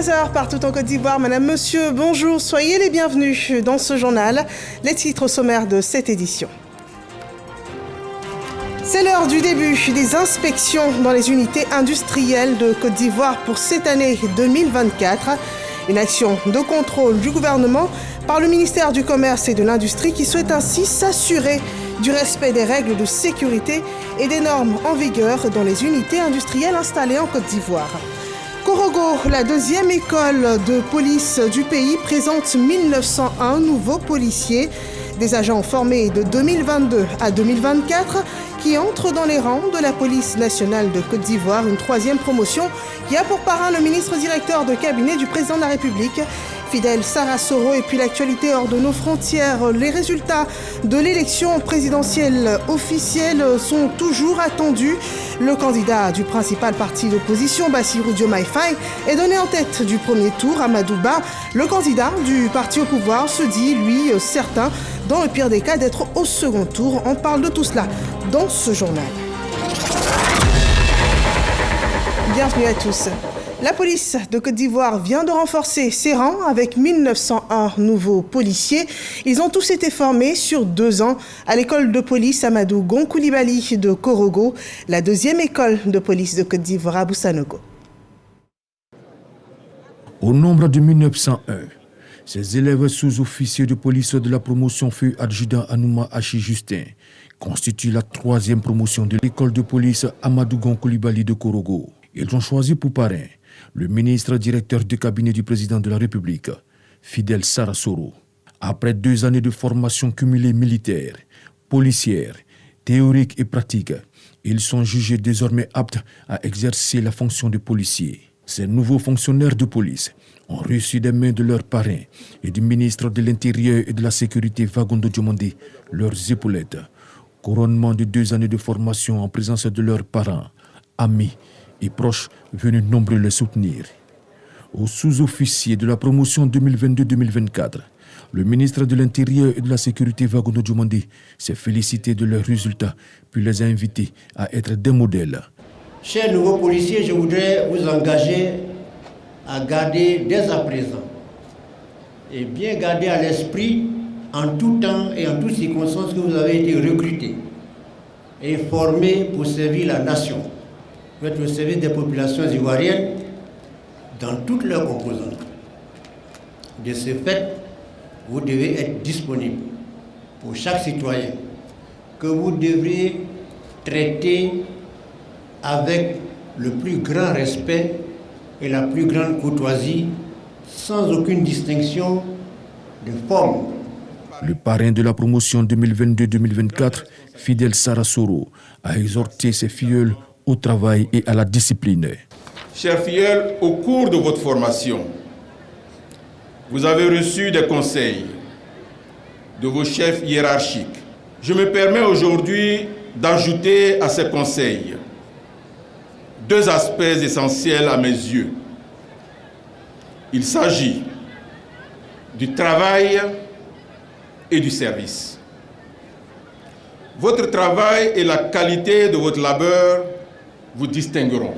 13h partout en Côte d'Ivoire. Madame, monsieur, bonjour, soyez les bienvenus dans ce journal. Les titres au sommaire de cette édition. C'est l'heure du début des inspections dans les unités industrielles de Côte d'Ivoire pour cette année 2024. Une action de contrôle du gouvernement par le ministère du Commerce et de l'Industrie qui souhaite ainsi s'assurer du respect des règles de sécurité et des normes en vigueur dans les unités industrielles installées en Côte d'Ivoire. Korogo, la deuxième école de police du pays, présente 1901 nouveaux policiers, des agents formés de 2022 à 2024 qui entrent dans les rangs de la police nationale de Côte d'Ivoire, une troisième promotion qui a pour parrain le ministre directeur de cabinet du président de la République, Fidel Sarasoro. Et puis l'actualité hors de nos frontières, les résultats de l'élection présidentielle officielle sont toujours attendus. Le candidat du principal parti d'opposition, Bassirou Diomaye Faye, est donné en tête du premier tour. Amadou Ba, le candidat du parti au pouvoir, se dit, lui, certain, dans le pire des cas, d'être au second tour. On parle de tout cela dans ce journal. Bienvenue à tous. La police de Côte d'Ivoire vient de renforcer ses rangs avec 1901 nouveaux policiers. Ils ont tous été formés sur 2 ans à l'école de police Amadou Gon Coulibaly de Korogo, la deuxième école de police de Côte d'Ivoire à Boussanogo. Au nombre de 1901, ces élèves sous-officiers de police de la promotion feu adjudant Anouma Hachi Justin constituent la 3e promotion de l'école de police Amadou Gon Coulibaly de Korogo. Ils ont choisi pour parrain le ministre directeur du cabinet du président de la République, Fidel Sarasoro. Après 2 années de formation cumulée militaire, policière, théorique et pratique, ils sont jugés désormais aptes à exercer la fonction de policier. Ces nouveaux fonctionnaires de police ont reçu des mains de leurs parrains et du ministre de l'Intérieur et de la Sécurité Fagondo Diomandé leurs épaulettes. Couronnement de 2 années de formation en présence de leurs parents, amis et proches venus nombreux les soutenir. Aux sous-officiers de la promotion 2022-2024, le ministre de l'Intérieur et de la Sécurité Fagondo Diomandé s'est félicité de leurs résultats puis les a invités à être des modèles. Chers nouveaux policiers, je voudrais vous engager à garder dès à présent et bien garder à l'esprit en tout temps et en toutes circonstances que vous avez été recrutés et formés pour servir la nation, pour être au service des populations ivoiriennes dans toutes leurs composantes. De ce fait, vous devez être disponible pour chaque citoyen que vous devrez traiter avec le plus grand respect et la plus grande courtoisie, sans aucune distinction de forme. Le parrain de la promotion 2022-2024, Fidel Sarasoro, a exhorté ses filleuls au travail et à la discipline. Chers filleuls, au cours de votre formation, vous avez reçu des conseils de vos chefs hiérarchiques. Je me permets aujourd'hui d'ajouter à ces conseils 2 aspects essentiels à mes yeux. Il s'agit du travail et du service. Votre travail et la qualité de votre labeur vous distingueront.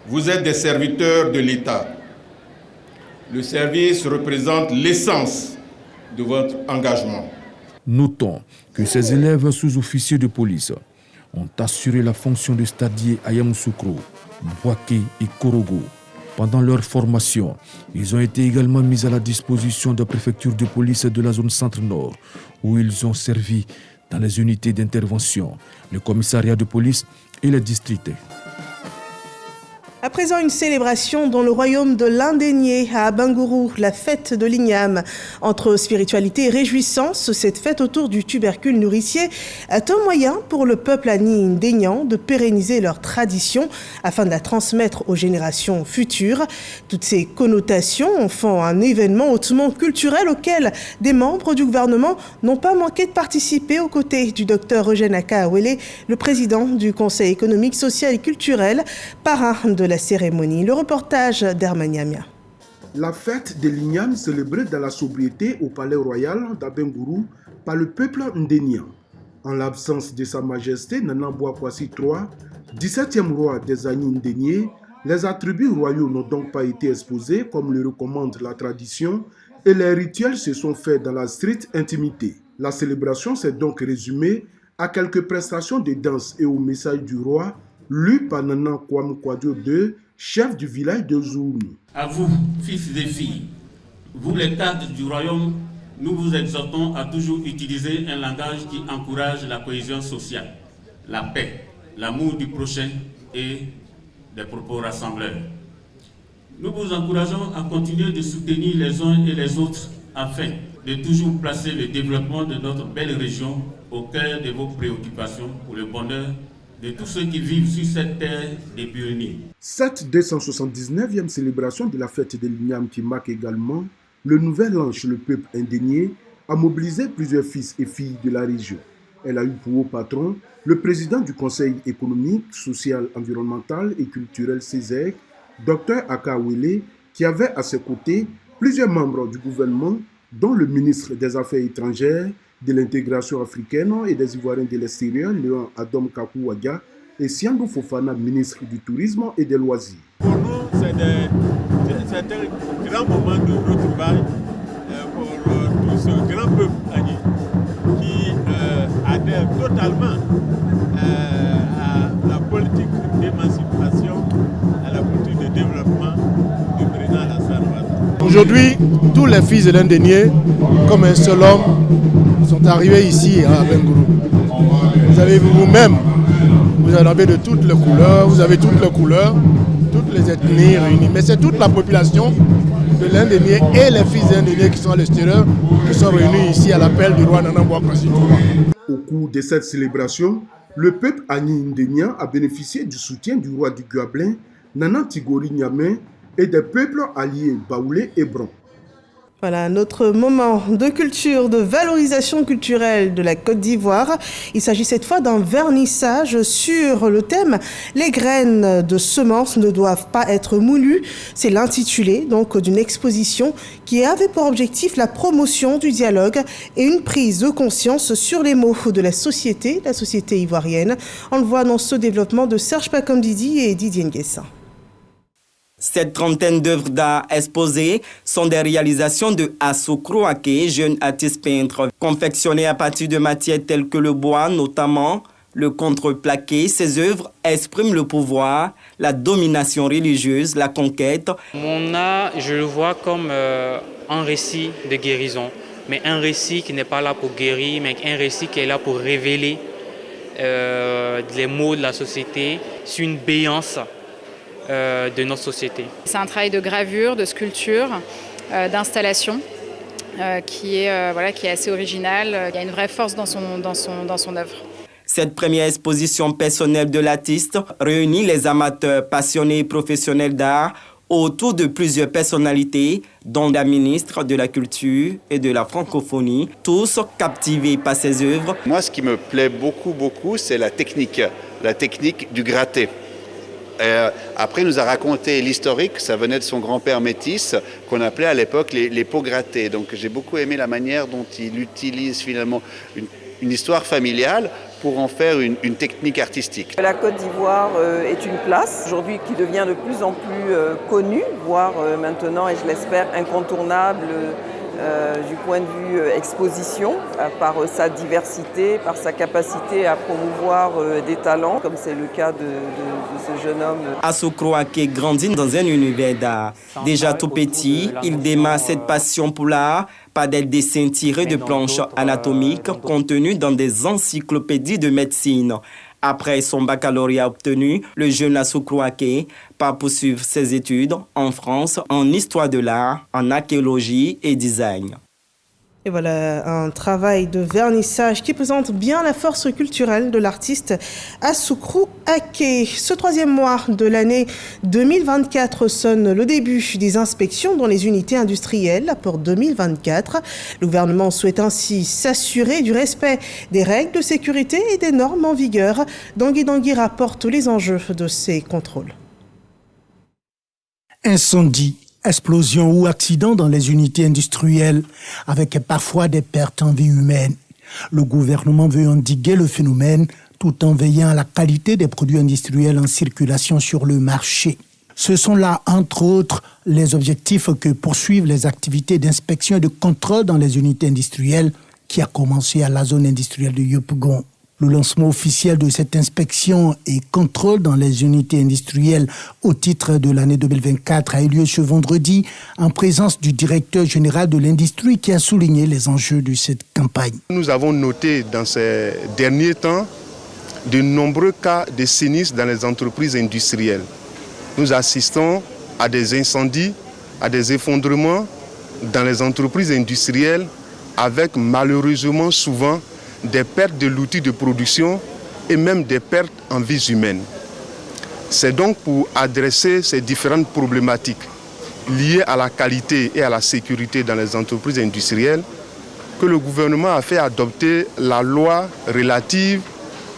Vous êtes des serviteurs de l'État. Le service représente l'essence de votre engagement. Notons que ces élèves sous-officiers de police ont assuré la fonction de stadier à Yamoussoukro, Bouaké et Korogo. Pendant leur formation, ils ont été également mis à la disposition de la préfecture de police de la zone centre-nord, où ils ont servi dans les unités d'intervention, le commissariat de police et les districts. À présent, une célébration dans le royaume de l'Indénié à Bangourou, la fête de l'Igname. Entre spiritualité et réjouissance, cette fête autour du tubercule nourricier est un moyen pour le peuple indénian de pérenniser leur tradition afin de la transmettre aux générations futures. Toutes ces connotations en font un événement hautement culturel auquel des membres du gouvernement n'ont pas manqué de participer aux côtés du docteur Eugène Akaawele, le président du Conseil économique, social et culturel, parrain de la cérémonie. Le reportage d'Hermaniamia. La fête de l'Igname célébrée dans la sobriété au palais royal d'Abengourou par le peuple ndénien. En l'absence de Sa Majesté Nana Bouakwasi III, 17e roi des Agnis ndéniers, Les attributs royaux n'ont donc pas été exposés comme le recommande la tradition et les rituels se sont faits dans la stricte intimité. La célébration s'est donc résumée à quelques prestations de danse et au message du roi lu par Nana Kwame Kwadwo II, chef du village de Zounou. À vous, fils et filles, vous les cadres du royaume, nous vous exhortons à toujours utiliser un langage qui encourage la cohésion sociale, la paix, l'amour du prochain et des propos rassembleurs. Nous vous encourageons à continuer de soutenir les uns et les autres afin de toujours placer le développement de notre belle région au cœur de vos préoccupations pour le bonheur de tous ceux qui vivent sur cette terre des Pyrénées. Cette 279e célébration de la fête de l'Igname qui marque également le nouvel an chez le peuple indénié a mobilisé plusieurs fils et filles de la région. Elle a eu pour haut patron le président du Conseil économique, social, environnemental et culturel CESEC, Dr Aka Wele, qui avait à ses côtés plusieurs membres du gouvernement, dont le ministre des Affaires étrangères, de l'intégration africaine et des Ivoiriens de l'extérieur, Léon Adom Kakou-Wadia, et Siandou Fofana, ministre du Tourisme et des Loisirs. Pour nous, c'est un grand moment de retrouvailles pour tout ce grand peuple agné qui adhère totalement à la politique d'émancipation, à la politique de développement du président Alassane Ouattara. Aujourd'hui, tous les fils de l'Indénié, comme un seul homme, sont arrivés ici à Abengourou. Vous avez vous-même, vous en avez de toutes les couleurs, vous avez toutes les couleurs, toutes les ethnies réunies. Mais c'est toute la population de l'Indénié et les fils d'Indénié qui sont à l'extérieur, qui sont réunis ici à l'appel du roi Nana Boakassi. Au cours de cette célébration, le peuple agni-indénien a bénéficié du soutien du roi du Guablin, Nana Tigori Niamey, et des peuples alliés Baoulé et Bron. Voilà, notre moment de culture, de valorisation culturelle de la Côte d'Ivoire. Il s'agit cette fois d'un vernissage sur le thème « Les graines de semences ne doivent pas être moulues ». C'est l'intitulé donc d'une exposition qui avait pour objectif la promotion du dialogue et une prise de conscience sur les maux de la société ivoirienne. On le voit dans ce développement de Serge Pakomdidi et Didier Nguessin. Cette trentaine d'œuvres d'art exposées sont des réalisations de Assou Krouaké, jeune artiste peintre, confectionnées à partir de matières telles que le bois, notamment le contreplaqué. Ces œuvres expriment le pouvoir, la domination religieuse, la conquête. Mon art, je le vois comme un récit de guérison, mais un récit qui n'est pas là pour guérir, mais un récit qui est là pour révéler les maux de la société sur une béance de notre société. C'est un travail de gravure, de sculpture, d'installation qui est assez original. Il y a une vraie force dans son œuvre. Cette première exposition personnelle de l'artiste réunit les amateurs passionnés et professionnels d'art autour de plusieurs personnalités, dont la ministre de la Culture et de la Francophonie, tous captivés par ses œuvres. Moi, ce qui me plaît beaucoup, c'est la technique du gratté. Après, il nous a raconté l'historique, ça venait de son grand-père métis, qu'on appelait à l'époque les pots grattés. Donc j'ai beaucoup aimé la manière dont il utilise finalement une histoire familiale pour en faire une technique artistique. La Côte d'Ivoire est une place aujourd'hui qui devient de plus en plus connue, voire maintenant, et je l'espère, incontournable du point de vue exposition, par sa diversité, par sa capacité à promouvoir des talents, comme c'est le cas de ce jeune homme. Assou Krouaké grandit dans un univers d'art. Déjà tout petit, il démarre cette passion pour l'art par des dessins tirés de planches anatomiques contenus dans des encyclopédies de médecine. Après son baccalauréat obtenu, le jeune Assou Krouaké part poursuivre ses études en France en histoire de l'art, en archéologie et design. Et voilà un travail de vernissage qui présente bien la force culturelle de l'artiste Assou Krouaké. Ce troisième mois de l'année 2024 sonne le début des inspections dans les unités industrielles pour 2024. Le gouvernement souhaite ainsi s'assurer du respect des règles de sécurité et des normes en vigueur. Dangui rapporte les enjeux de ces contrôles. Incendie, explosion ou accident dans les unités industrielles, avec parfois des pertes en vie humaine. Le gouvernement veut endiguer le phénomène tout en veillant à la qualité des produits industriels en circulation sur le marché. Ce sont là, entre autres, les objectifs que poursuivent les activités d'inspection et de contrôle dans les unités industrielles qui a commencé à la zone industrielle de Yopougon. Le lancement officiel de cette inspection et contrôle dans les unités industrielles au titre de l'année 2024 a eu lieu ce vendredi en présence du directeur général de l'industrie qui a souligné les enjeux de cette campagne. Nous avons noté dans ces derniers temps de nombreux cas de sinistres dans les entreprises industrielles. Nous assistons à des incendies, à des effondrements dans les entreprises industrielles avec malheureusement souvent des pertes de l'outil de production et même des pertes en vies humaines. C'est donc pour adresser ces différentes problématiques liées à la qualité et à la sécurité dans les entreprises industrielles que le gouvernement a fait adopter la loi relative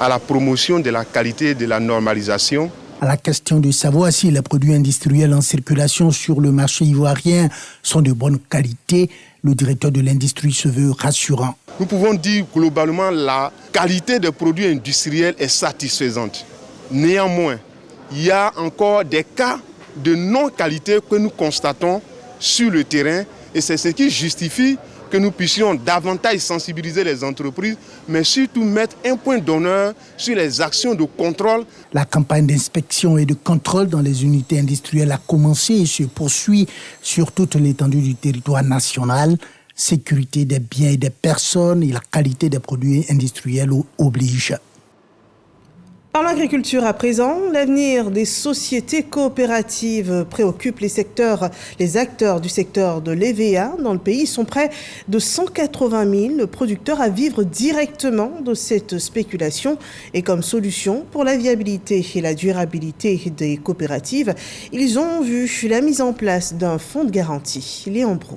à la promotion de la qualité et de la normalisation. À la question de savoir si les produits industriels en circulation sur le marché ivoirien sont de bonne qualité, le directeur de l'industrie se veut rassurant. Nous pouvons dire globalement la qualité des produits industriels est satisfaisante. Néanmoins, il y a encore des cas de non-qualité que nous constatons sur le terrain et c'est ce qui justifie que nous puissions davantage sensibiliser les entreprises, mais surtout mettre un point d'honneur sur les actions de contrôle. La campagne d'inspection et de contrôle dans les unités industrielles a commencé et se poursuit sur toute l'étendue du territoire national. Sécurité des biens et des personnes et la qualité des produits industriels oblige. Par l'agriculture à présent, l'avenir des sociétés coopératives préoccupe les acteurs du secteur de l'EVA. Dans le pays, ils sont près de 180 000 producteurs à vivre directement de cette spéculation. Et comme solution pour la viabilité et la durabilité des coopératives, ils ont vu la mise en place d'un fonds de garantie. Léon Brou.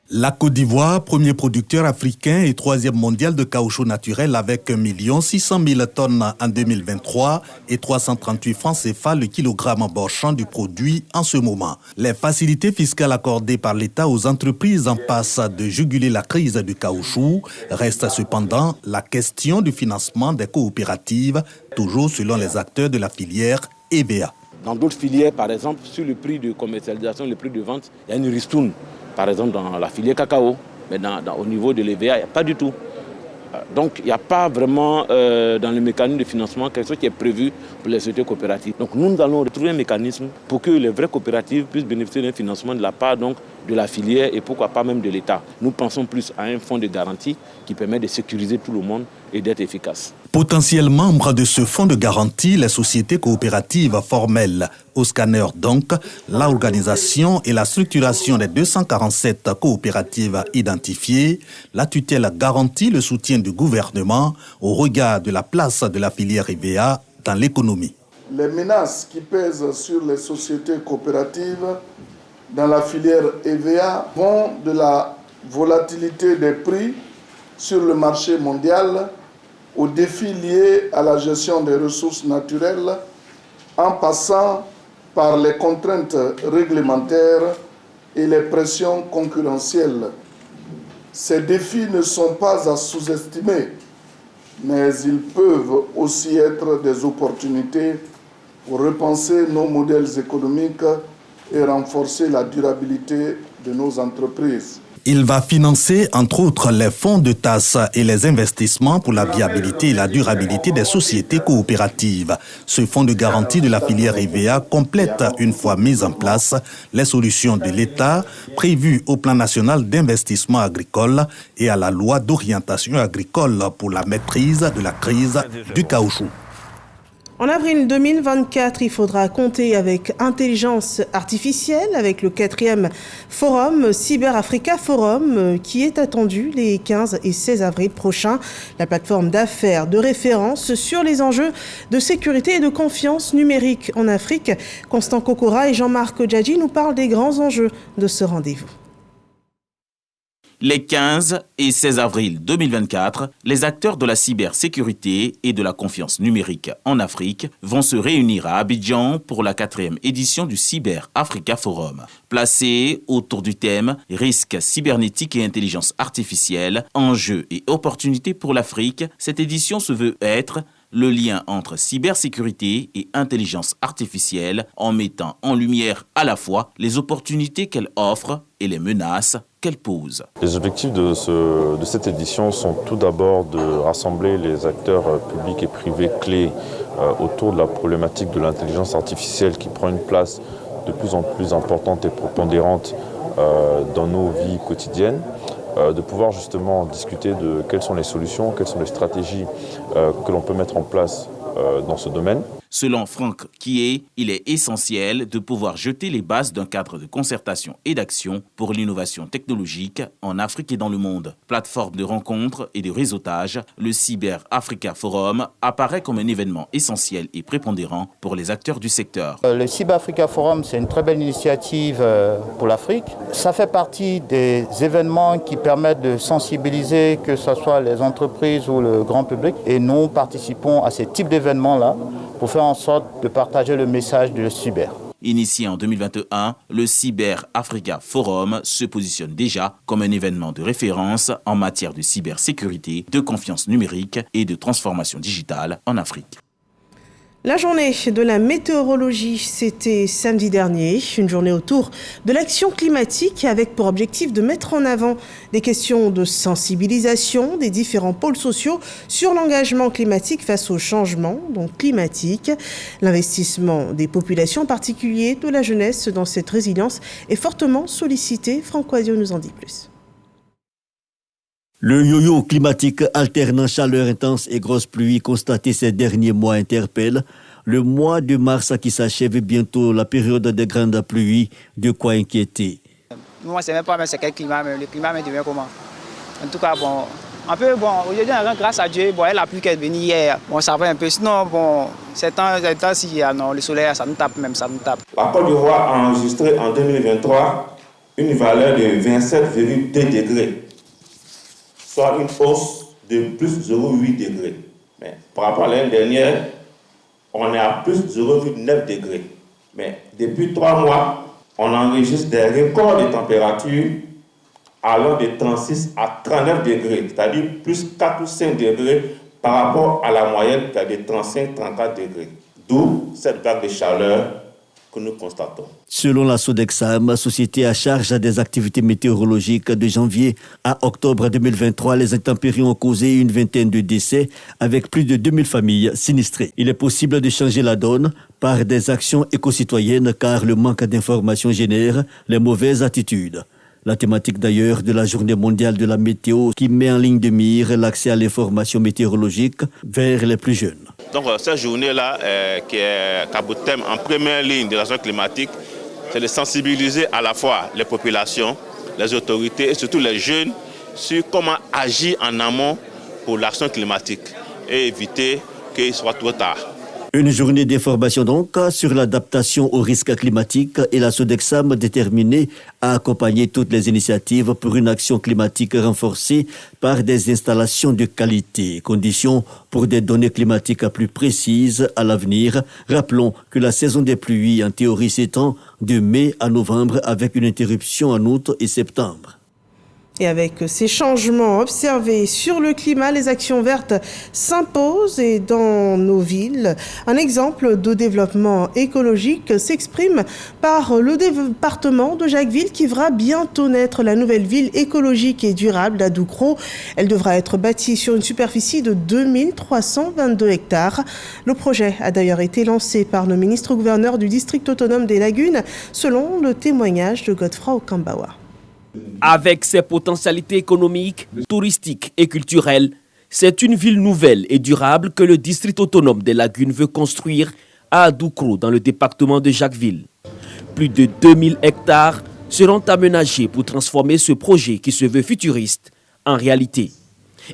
La Côte d'Ivoire, premier producteur africain et troisième mondial de caoutchouc naturel avec 1 600 000 tonnes en 2023 et 338 francs CFA le kilogramme marchand du produit en ce moment. Les facilités fiscales accordées par l'État aux entreprises en passe de juguler la crise du caoutchouc. Reste cependant la question du financement des coopératives, toujours selon les acteurs de la filière EVA. Dans d'autres filières, par exemple, sur le prix de commercialisation, le prix de vente, il y a une ristourne. Par exemple, dans la filière cacao, mais au niveau de l'EVA, il n'y a pas du tout. Donc, il n'y a pas vraiment dans le mécanisme de financement quelque chose qui est prévu pour les sociétés coopératives. Donc, nous allons retrouver un mécanisme pour que les vraies coopératives puissent bénéficier d'un financement de la part donc, de la filière et pourquoi pas même de l'État. Nous pensons plus à un fonds de garantie qui permet de sécuriser tout le monde et d'être efficace. Potentiellement membres de ce fonds de garantie, les sociétés coopératives formelles au scanner donc, l'organisation et la structuration des 247 coopératives identifiées, la tutelle garantit le soutien du gouvernement au regard de la place de la filière EVA dans l'économie. Les menaces qui pèsent sur les sociétés coopératives dans la filière EVA vont de la volatilité des prix sur le marché mondial aux défis liés à la gestion des ressources naturelles en passant par les contraintes réglementaires et les pressions concurrentielles. Ces défis ne sont pas à sous-estimer, mais ils peuvent aussi être des opportunités pour repenser nos modèles économiques et renforcer la durabilité de nos entreprises. Il va financer, entre autres, les fonds de tasse et les investissements pour la viabilité et la durabilité des sociétés coopératives. Ce fonds de garantie de la filière EVA complète, une fois mis en place, les solutions de l'État prévues au plan national d'investissement agricole et à la loi d'orientation agricole pour la maîtrise de la crise du caoutchouc. En avril 2024, il faudra compter avec intelligence artificielle, avec le 4e forum Cyber Africa Forum qui est attendu les 15 et 16 avril prochains. La plateforme d'affaires de référence sur les enjeux de sécurité et de confiance numérique en Afrique. Constant Kokora et Jean-Marc Djadji nous parlent des grands enjeux de ce rendez-vous. Les 15 et 16 avril 2024, les acteurs de la cybersécurité et de la confiance numérique en Afrique vont se réunir à Abidjan pour la 4e édition du Cyber Africa Forum. Placé autour du thème « Risques cybernétiques et intelligence artificielle, enjeux et opportunités pour l'Afrique », cette édition se veut être le lien entre cybersécurité et intelligence artificielle en mettant en lumière à la fois les opportunités qu'elle offre et les menaces qu'elle pose. Les objectifs de cette édition sont tout d'abord de rassembler les acteurs publics et privés clés autour de la problématique de l'intelligence artificielle qui prend une place de plus en plus importante et prépondérante dans nos vies quotidiennes, de pouvoir justement discuter de quelles sont les solutions, quelles sont les stratégies que l'on peut mettre en place dans ce domaine. Selon Franck Kié, il est essentiel de pouvoir jeter les bases d'un cadre de concertation et d'action pour l'innovation technologique en Afrique et dans le monde. Plateforme de rencontres et de réseautage, le Cyber Africa Forum apparaît comme un événement essentiel et prépondérant pour les acteurs du secteur. Le Cyber Africa Forum, c'est une très belle initiative pour l'Afrique. Ça fait partie des événements qui permettent de sensibiliser, que ce soit les entreprises ou le grand public. Et nous participons à ces types d'événements-là pour faire en sorte de partager le message du cyber. Initié en 2021, le Cyber Africa Forum se positionne déjà comme un événement de référence en matière de cybersécurité, de confiance numérique et de transformation digitale en Afrique. La journée de la météorologie, c'était samedi dernier, une journée autour de l'action climatique avec pour objectif de mettre en avant des questions de sensibilisation des différents pôles sociaux sur l'engagement climatique face au changement climatique. L'investissement des populations, en particulier de la jeunesse, dans cette résilience est fortement sollicité. Franck Oisio nous en dit plus. Le yo-yo climatique alternant chaleur intense et grosses pluies constatées ces derniers mois interpelle. Le mois de mars qui s'achève bientôt, la période des grandes pluies, de quoi inquiéter. Moi, c'est même pas c'est quel climat, mais le climat me devient comment. En tout cas, bon, un peu bon. Aujourd'hui, grâce à Dieu, bon, la pluie qui est venue hier, bon, ça va un peu. Sinon, bon, ces temps-ci, non, le soleil, ça nous tape même, ça nous tape. La Côte d'Ivoire a enregistré en 2023 une valeur de 27,2 degrés. Soit une hausse de plus 0,8 degrés. Mais par rapport à l'année dernière, on est à plus 0,9 degrés. Mais depuis 3 mois, on enregistre des records de température allant de 36 à 39 degrés, c'est-à-dire plus 4 ou 5 degrés par rapport à la moyenne qui est de 35-34 degrés. D'où cette vague de chaleur que nous constatons. Selon la Sodexam, société à charge des activités météorologiques, de janvier à octobre 2023, les intempéries ont causé une vingtaine de décès avec plus de 2000 familles sinistrées. Il est possible de changer la donne par des actions éco-citoyennes car le manque d'informations génère les mauvaises attitudes. La thématique d'ailleurs de la journée mondiale de la météo qui met en ligne de mire l'accès à l'information météorologique vers les plus jeunes. Donc cette journée-là, qui a pour thème en première ligne de l'action climatique, c'est de sensibiliser à la fois les populations, les autorités et surtout les jeunes sur comment agir en amont pour l'action climatique et éviter qu'il soit trop tard. Une journée d'information donc sur l'adaptation aux risques climatiques et la Sodexam déterminée à accompagner toutes les initiatives pour une action climatique renforcée par des installations de qualité. Conditions pour des données climatiques plus précises à l'avenir. Rappelons que la saison des pluies en théorie s'étend de mai à novembre avec une interruption en août et septembre. Et avec ces changements observés sur le climat, les actions vertes s'imposent et dans nos villes, un exemple de développement écologique s'exprime par le département de Jacquesville qui verra bientôt naître la nouvelle ville écologique et durable d'Adoukro. Elle devra être bâtie sur une superficie de 2322 hectares. Le projet a d'ailleurs été lancé par le ministre-gouverneur du district autonome des Lagunes, selon le témoignage de Godefroy Okambawa. Avec ses potentialités économiques, touristiques et culturelles, c'est une ville nouvelle et durable que le district autonome des Lagunes veut construire à Adoukro, dans le département de Jacquesville. Plus de 2000 hectares seront aménagés pour transformer ce projet qui se veut futuriste en réalité.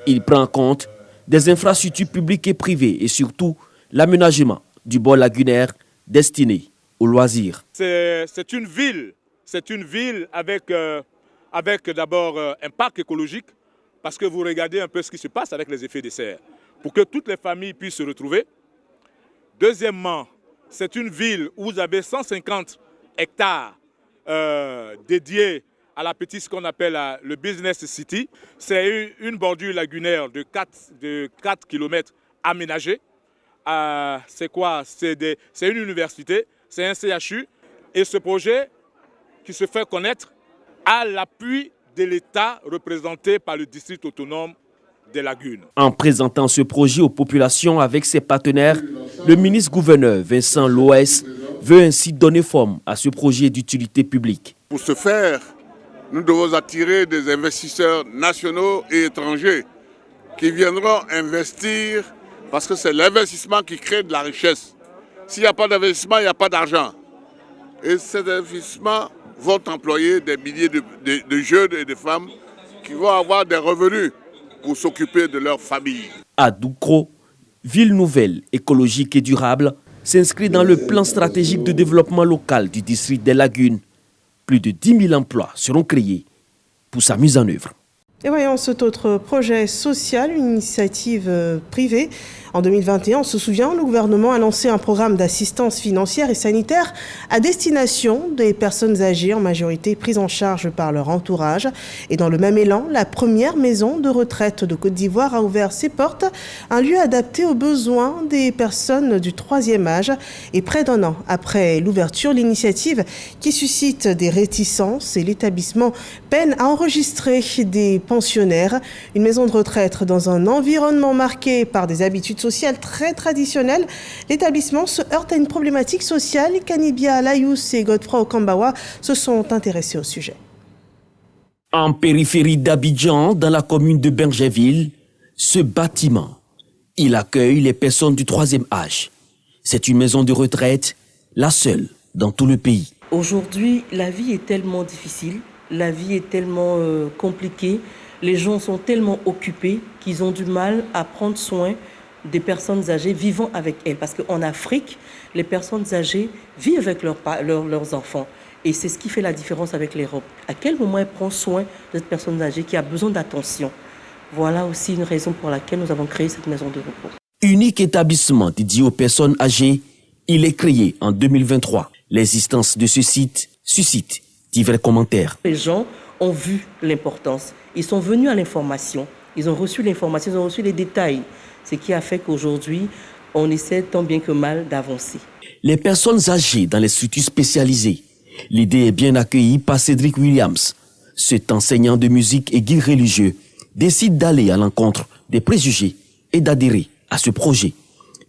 Il prend en compte des infrastructures publiques et privées et surtout l'aménagement du bord lagunaire destiné aux loisirs. C'est une ville avec d'abord un parc écologique, parce que vous regardez un peu ce qui se passe avec les effets de serre, pour que toutes les familles puissent se retrouver. Deuxièmement, c'est une ville où vous avez 150 hectares dédiés à la petite, ce qu'on appelle le Business City. C'est une bordure lagunaire de 4 km aménagée. c'est quoi? C'est une université, c'est un CHU. Et ce projet qui se fait connaître a l'appui de l'État représenté par le district autonome des Lagunes. En présentant ce projet aux populations avec ses partenaires, le ministre-gouverneur Vincent Loès veut ainsi donner forme à ce projet d'utilité publique. Pour ce faire, nous devons attirer des investisseurs nationaux et étrangers qui viendront investir parce que c'est l'investissement qui crée de la richesse. S'il n'y a pas d'investissement, il n'y a pas d'argent. Et ces investissements vont employer des milliers de jeunes et de femmes qui vont avoir des revenus pour s'occuper de leur famille. À Doukro, ville nouvelle, écologique et durable, s'inscrit dans le plan stratégique de développement local du district des Lagunes. Plus de 10 000 emplois seront créés pour sa mise en œuvre. Et voyons cet autre projet social, une initiative privée. En 2021, on se souvient, le gouvernement a lancé un programme d'assistance financière et sanitaire à destination des personnes âgées, en majorité prises en charge par leur entourage. Et dans le même élan, la première maison de retraite de Côte d'Ivoire a ouvert ses portes, un lieu adapté aux besoins des personnes du 3e âge. Et près d'un an après l'ouverture, l'initiative qui suscite des réticences et l'établissement peine à enregistrer des pensionnaires. Une maison de retraite dans un environnement marqué par des habitudes sociales très traditionnelles. L'établissement se heurte à une problématique sociale. Kanibia Layous et Godefroy Okambawa se sont intéressés au sujet. En périphérie d'Abidjan, dans la commune de Bergerville, ce bâtiment, il accueille les personnes du 3e âge. C'est une maison de retraite, la seule dans tout le pays. Aujourd'hui, la vie est tellement difficile, la vie est tellement compliquée, les gens sont tellement occupés qu'ils ont du mal à prendre soin des personnes âgées vivant avec elles. Parce qu'en Afrique, les personnes âgées vivent avec leurs enfants. Et c'est ce qui fait la différence avec l'Europe. À quel moment elle prend soin de cette personne âgée qui a besoin d'attention? Voilà aussi une raison pour laquelle nous avons créé cette maison de repos. Unique établissement dédié aux personnes âgées, il est créé en 2023. L'existence de ce site suscite divers commentaires. Les gens ont vu l'importance. Ils sont venus à l'information. Ils ont reçu l'information, ils ont reçu les détails. Ce qui a fait qu'aujourd'hui, on essaie tant bien que mal d'avancer. Les personnes âgées dans les structures spécialisées. L'idée est bien accueillie par Cédric Williams. Cet enseignant de musique et guide religieux décide d'aller à l'encontre des préjugés et d'adhérer à ce projet.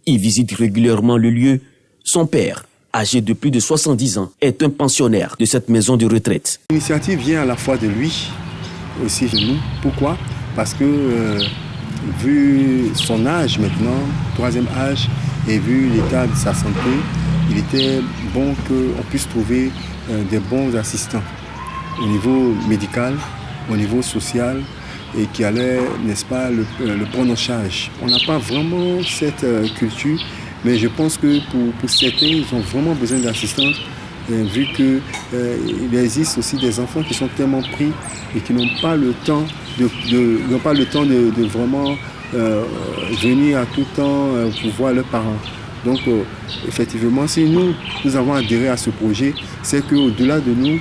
Il visite régulièrement le lieu. Son père, âgé de plus de 70 ans, est un pensionnaire de cette maison de retraite. L'initiative vient à la fois de lui, aussi de nous. Pourquoi? Parce que vu son âge maintenant, 3e âge, et vu l'état de sa santé, il était bon qu'on puisse trouver des bons assistants au niveau médical, au niveau social, et qui allaient, n'est-ce pas, le prendre en charge. On n'a pas vraiment cette culture, mais je pense que pour certains, ils ont vraiment besoin d'assistants, vu qu'il existe aussi des enfants qui sont tellement pris et qui n'ont pas le temps de vraiment venir à tout temps pour voir leurs parents. Donc, effectivement, si nous avons adhéré à ce projet, c'est qu'au-delà de nous,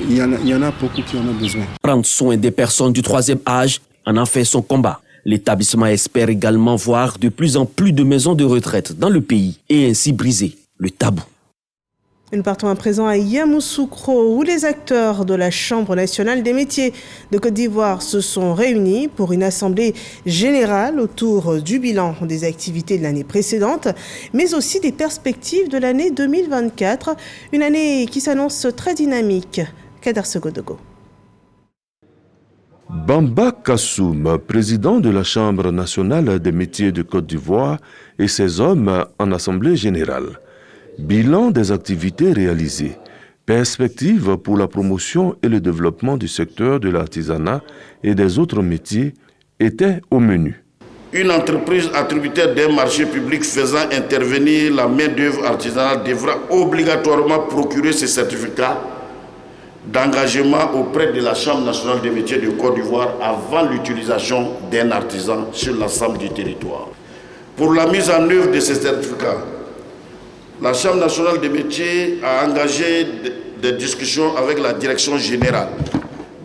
il y en a beaucoup qui en ont besoin. Prendre soin des personnes du 3e âge en a fait son combat. L'établissement espère également voir de plus en plus de maisons de retraite dans le pays et ainsi briser le tabou. Nous partons à présent à Yamoussoukro, où les acteurs de la Chambre nationale des métiers de Côte d'Ivoire se sont réunis pour une assemblée générale autour du bilan des activités de l'année précédente, mais aussi des perspectives de l'année 2024, une année qui s'annonce très dynamique. Kader Segodogo. Bamba Kassoum, président de la Chambre nationale des métiers de Côte d'Ivoire, et ses hommes en assemblée générale. Bilan des activités réalisées, perspectives pour la promotion et le développement du secteur de l'artisanat et des autres métiers étaient au menu. Une entreprise attributaire d'un marché public faisant intervenir la main-d'œuvre artisanale devra obligatoirement procurer ce certificat d'engagement auprès de la Chambre nationale des métiers de Côte d'Ivoire avant l'utilisation d'un artisan sur l'ensemble du territoire. Pour la mise en œuvre de ces certificats, la Chambre nationale des métiers a engagé des discussions avec la Direction générale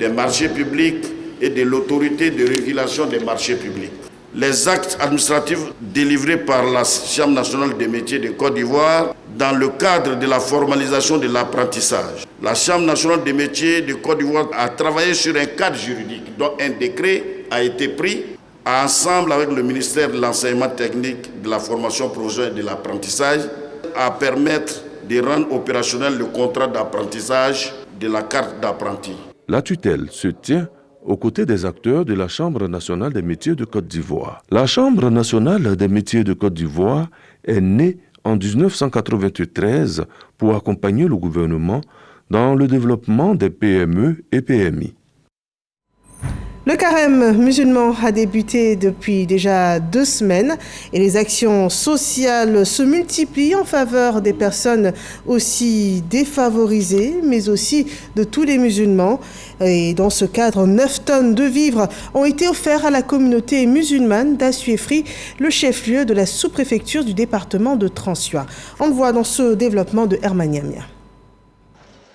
des marchés publics et de l'autorité de régulation des marchés publics. les actes administratifs délivrés par la Chambre nationale des métiers de Côte d'Ivoire dans le cadre de la formalisation de l'apprentissage. La Chambre nationale des métiers de Côte d'Ivoire a travaillé sur un cadre juridique dont un décret a été pris ensemble avec le ministère de l'enseignement technique, de la formation professionnelle et de l'apprentissage à permettre de rendre opérationnel le contrat d'apprentissage de la carte d'apprenti. La tutelle se tient aux côtés des acteurs de la Chambre nationale des métiers de Côte d'Ivoire. La Chambre nationale des métiers de Côte d'Ivoire est née en 1993 pour accompagner le gouvernement dans le développement des PME et PMI. Le carême musulman a débuté depuis déjà 2 semaines et les actions sociales se multiplient en faveur des personnes aussi défavorisées, mais aussi de tous les musulmans. Et dans ce cadre, 9 tonnes de vivres ont été offerts à la communauté musulmane d'Assuéfry, le chef-lieu de la sous-préfecture du département de Transyoa. On le voit dans ce développement de Herman Yamia.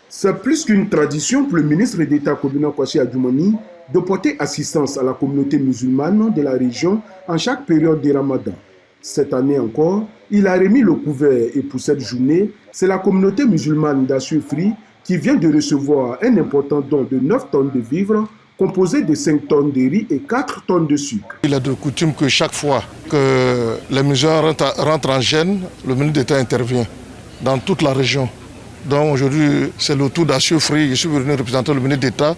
C'est plus qu'une tradition pour le ministre d'État Kobina Kwasi Adjoumani de porter assistance à la communauté musulmane de la région en chaque période du Ramadan. Cette année encore, il a remis le couvert et pour cette journée, c'est la communauté musulmane d'Assuéfry qui vient de recevoir un important don de 9 tonnes de vivres composé de 5 tonnes de riz et 4 tonnes de sucre. Il est de coutume que chaque fois que les musulmans rentrent en jeûne, le ministre d'État intervient dans toute la région. Donc aujourd'hui, c'est le tour d'Assuéfry. Je suis venu représenter le ministre d'État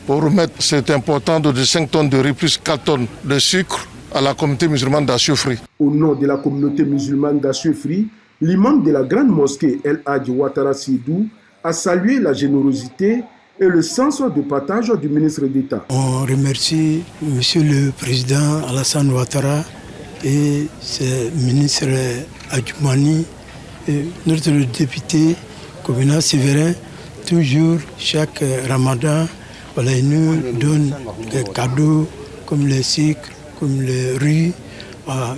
pour remettre cet important de 5 tonnes de riz plus 4 tonnes de sucre à la communauté musulmane d'Assuéfry. Au nom de la communauté musulmane d'Assuéfry, l'imam de la grande mosquée El Hadj Ouattara Sidou a salué la générosité et le sens de partage du ministre d'État. On remercie Monsieur le Président Alassane Ouattara et le ministre Adjoumani, et notre député Kobina Sévérin. Toujours, chaque Ramadan, voilà, il nous donne des cadeaux comme le sucre, comme le riz. Voilà,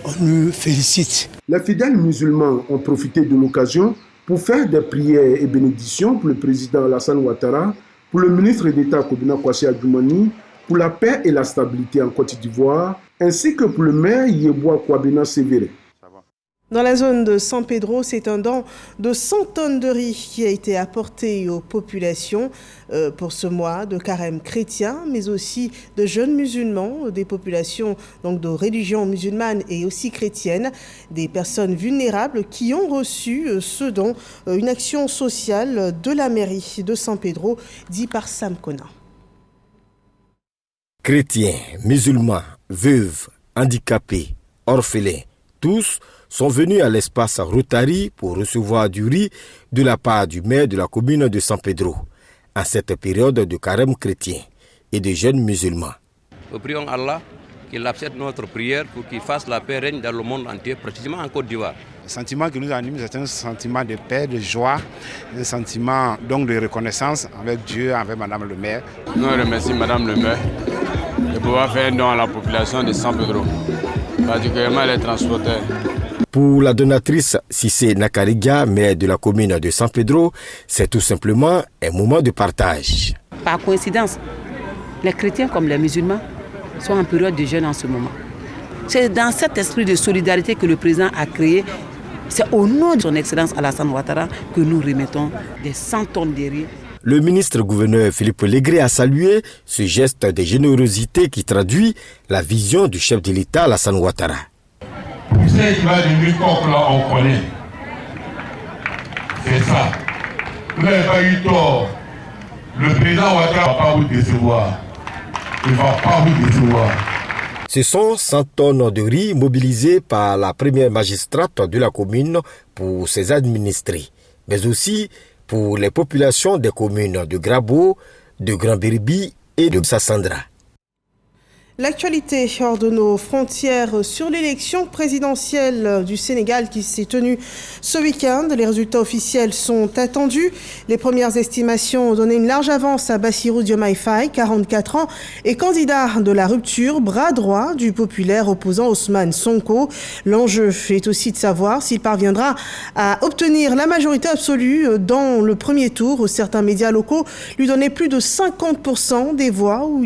on nous félicite. Les fidèles musulmans ont profité de l'occasion pour faire des prières et bénédictions pour le président Alassane Ouattara, pour le ministre d'État Kobina Kwasi Adjoumani, pour la paix et la stabilité en Côte d'Ivoire, ainsi que pour le maire Yeboah Kouabena Sévérin. Dans la zone de San Pedro, c'est un don de 100 tonnes de riz qui a été apporté aux populations pour ce mois de carême chrétien, mais aussi de jeunes musulmans, des populations donc de religion musulmane et aussi chrétienne, des personnes vulnérables qui ont reçu ce don, une action sociale de la mairie de San Pedro, dit par Sam Kona. Chrétiens, musulmans, veuves, handicapés, orphelins, tous sont venus à l'espace Rotary pour recevoir du riz de la part du maire de la commune de San Pedro, en cette période de carême chrétien et de jeunes musulmans. Nous prions Allah qu'il accepte notre prière pour qu'il fasse la paix règne dans le monde entier, précisément en Côte d'Ivoire. Le sentiment qui nous anime, c'est un sentiment de paix, de joie, un sentiment donc de reconnaissance avec Dieu, avec Madame le maire. Nous remercions Madame le maire de pouvoir faire un don à la population de San Pedro, particulièrement les transporteurs. Pour la donatrice Cissé Nakariga, maire de la commune de San Pedro, c'est tout simplement un moment de partage. Par coïncidence, les chrétiens comme les musulmans sont en période de jeûne en ce moment. C'est dans cet esprit de solidarité que le président a créé. C'est au nom de son Excellence Alassane Ouattara que nous remettons des 100 tonnes de riz. Le ministre-gouverneur Philippe Légré a salué ce geste de générosité qui traduit la vision du chef de l'État Alassane Ouattara. Vous savez qu'il va devenir comme là, on connaît. C'est ça. Vous n'avez pas eu tort. Le président Ouattara ne va pas vous décevoir. Il ne va pas vous décevoir. Ce sont 100 tonnes de riz mobilisées par la première magistrate de la commune pour ses administrés, mais aussi pour les populations des communes de Grabo, de Grand-Béribi et de Sassandra. L'actualité hors de nos frontières sur l'élection présidentielle du Sénégal qui s'est tenue ce week-end. Les résultats officiels sont attendus. Les premières estimations ont donné une large avance à Bassirou Diomaye Faye, 44 ans, et candidat de la rupture, bras droit du populaire opposant Ousmane Sonko. L'enjeu est aussi de savoir s'il parviendra à obtenir la majorité absolue dans le premier tour, où certains médias locaux lui donnaient plus de 50% des voix, où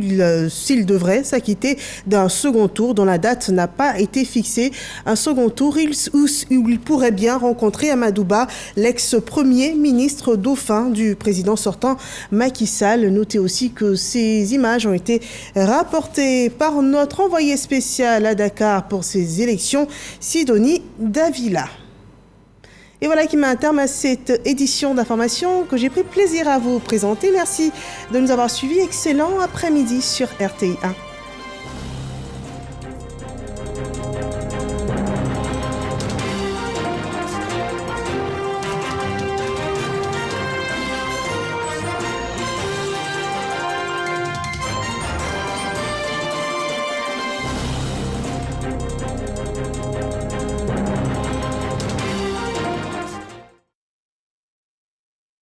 s'il devrait s'acquitter possibilité d'un second tour dont la date n'a pas été fixée. Un second tour où il pourrait bien rencontrer Amadou Ba, l'ex-premier ministre dauphin du président sortant Macky Sall. Notez aussi que ces images ont été rapportées par notre envoyé spécial à Dakar pour ces élections, Sidonie Davila. Et voilà qui met un terme à cette édition d'information que j'ai pris plaisir à vous présenter. Merci de nous avoir suivis. Excellent après-midi sur RTI 1.